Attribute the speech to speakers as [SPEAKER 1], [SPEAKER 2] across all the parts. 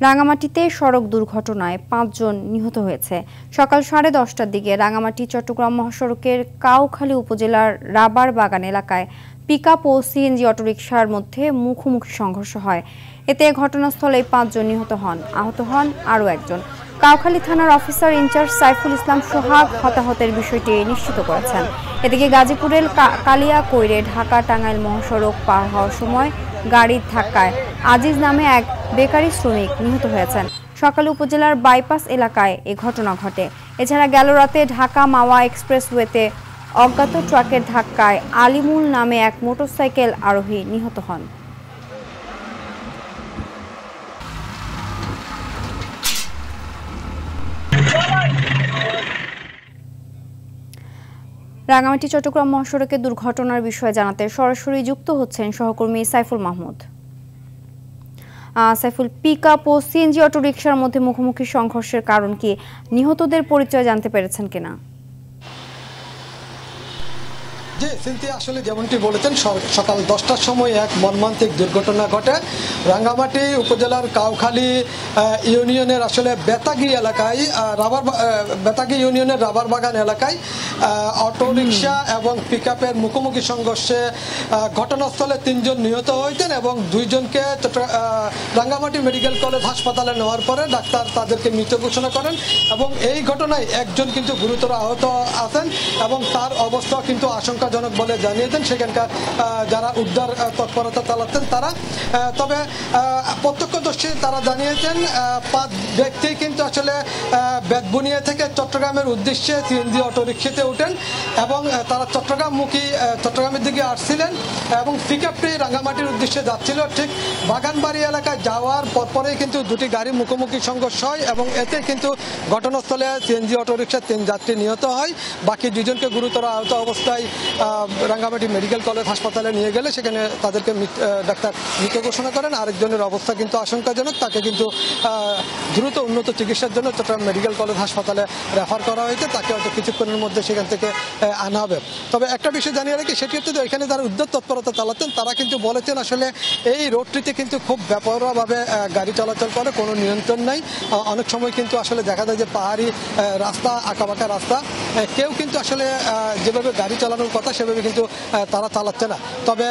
[SPEAKER 1] রাঙামাটিতে সড়ক দুর্ঘটনায় ৫ জন নিহত হয়েছে। সকাল 10:30টার দিকে রাঙামাটি চট্টগ্রাম মহাসড়কের কাউখালী উপজেলার রাবার বাগান এলাকায় পিকআপ ও সিএনজি অটোরিকশার মধ্যে মুখোমুখি সংঘর্ষ হয়। এতে ঘটনাস্থলেই ৫ জন নিহত হন, আহত হন আরও একজন। কাউখালী থানার অফিসার ইনচার্জ সাইফুল ইসলাম সোহাগ হতাহতের বিষয়টি নিশ্চিত করেছেন। এদিকে গাজীপুরের কালিয়াকৈরে ঢাকা টাঙ্গাইল মহাসড়ক পার হওয়ার সময় গাড়ির ধাক্কায় আজিজ নামে এক বেকারি শ্রমিক নিহত হয়েছেন। সকালে উপজেলার বাইপাস এলাকায় এ ঘটনা ঘটে। এছাড়া গেল রাতে ঢাকা মাওয়া এক্সপ্রেসওয়েতে অজ্ঞাত ট্রাকের ধাক্কায় আলিমুল নামে এক মোটরসাইকেল আরোহী নিহত হন। রাঙামাটি চট্টগ্রাম মহাসড়কে দুর্ঘটনার বিষয়ে জানাতে সরাসরি যুক্ত হচ্ছেন সহকর্মী সাইফুল মাহমুদ। সাইফুল, পিকআপ ও সিএনজি অটোরিকশার মধ্যে মুখোমুখি সংঘর্ষের কারণ কি? নিহতদের পরিচয় জানতে পেরেছেন কিনা?
[SPEAKER 2] জি সিনথিয়া, আসলে যেমনটি বলেছেন, সকাল 10টার সময় এক মর্মান্তিক দুর্ঘটনা ঘটে রাঙ্গামাটি উপজেলার কাউখালী ইউনিয়নের আসলে বেতাগি এলাকায় বেতাগি ইউনিয়নের রাবার বাগান এলাকায় অটোরিকশা এবং পিকআপের মুখোমুখি সংঘর্ষে ঘটনাস্থলে 3 জন নিহত হয়েছেন এবং 2 জনকে রাঙ্গামাটি মেডিকেল কলেজ হাসপাতালে নেওয়ার পরে ডাক্তার তাদেরকে মৃত ঘোষণা করেন এবং এই ঘটনায় একজন কিন্তু গুরুতর আহত আছেন এবং তার অবস্থা কিন্তু আশঙ্কাজনক বলে জানিয়েছেন সেখানকার যারা উদ্ধার তৎপরতা চালাচ্ছেন তারা। তবে প্রত্যক্ষদর্শী তারা জানিয়েছেন 5 ব্যক্তি কিন্তু আসলে বেতবুনিয়া থেকে চট্টগ্রামের উদ্দেশ্যে সিএনজি অটোরিকশাতে ওঠেন এবং তারা চট্টগ্রামের দিকে আসছিলেন এবং পিকআপটি রাঙ্গামাটির উদ্দেশ্যে যাচ্ছিল। ঠিক বাগানবাড়ি এলাকায় যাওয়ার পরপরেই কিন্তু 2টি গাড়ি মুখোমুখি সংঘর্ষ হয় এবং এতে কিন্তু ঘটনাস্থলে সিএনজি অটোরিকশার 3 যাত্রী নিহত হয়। বাকি 2 জনকে গুরুতর আহত অবস্থায় রাঙ্গামাটি মেডিকেল কলেজ হাসপাতালে নিয়ে গেলে সেখানে তাদেরকে ডাক্তার মৃত ঘোষণা করেন। আরেকজনের অবস্থা কিন্তু আশঙ্কাজনক, তাকে কিন্তু দ্রুত উন্নত চিকিৎসার জন্য চট্টগ্রাম মেডিকেল কলেজ হাসপাতালে রেফার করা হয়েছে। তাকে হয়তো কিছুক্ষণের মধ্যে সেখান থেকে আনা হবে। তবে একটা বিষয় জানিয়ে রাখি, সেটি হচ্ছে যে এখানে যারা উদ্ধার তৎপরতা চালাচ্ছেন তারা কিন্তু বলেছেন আসলে এই রোডটিতে কিন্তু খুব বেপরোয়াভাবে গাড়ি চলাচল করে, কোনো নিয়ন্ত্রণ নাই। অনেক সময় কিন্তু আসলে দেখা যায় যে পাহাড়ি রাস্তা, আঁকাবাঁকা রাস্তা, কেউ কিন্তু আসলে যেভাবে গাড়ি চালানোর কথা সেভাবে কিন্তু তারা চালাচ্ছে না। তবে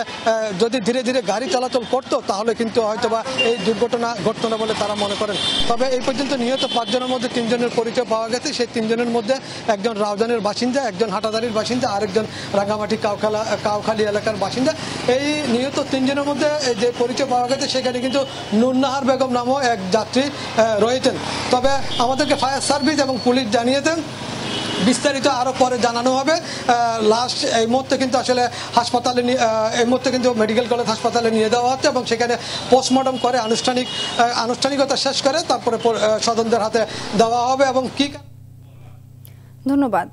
[SPEAKER 2] যদি ধীরে ধীরে গাড়ি চলাচল করতো তাহলে কিন্তু হয়তোবা এই দুর্ঘটনা ঘটতো না বলে তারা মনে করেন। তবে এই পর্যন্ত নিহত 5 জনের মধ্যে 3 জনের পরিচয় পাওয়া গেছে। সেই 3 জনের মধ্যে একজন রাউজানের বাসিন্দা, একজন হাটাদারির বাসিন্দা, আরেকজন রাঙ্গামাটি কাউখালী এলাকার বাসিন্দা। এই নিহত 3 জনের মধ্যে যে পরিচয় পাওয়া গেছে সেখানে কিন্তু নুরনাহার বেগম নামও এক যাত্রী রয়েছেন। তবে আমাদেরকে ফায়ার সার্ভিস এবং পুলিশ জানিয়েছেন বিস্তারিত আরও পরে জানানো হবে। লাস্ট এই মুহূর্তে কিন্তু আসলে হাসপাতালে এই মুহূর্তে কিন্তু মেডিকেল কলেজ হাসপাতালে নিয়ে দেওয়া হচ্ছে এবং সেখানে পোস্টমর্টম করে আনুষ্ঠানিকতা শেষ করে তারপরে স্বজনদের হাতে দেওয়া হবে। এবং কি
[SPEAKER 1] ধন্যবাদ।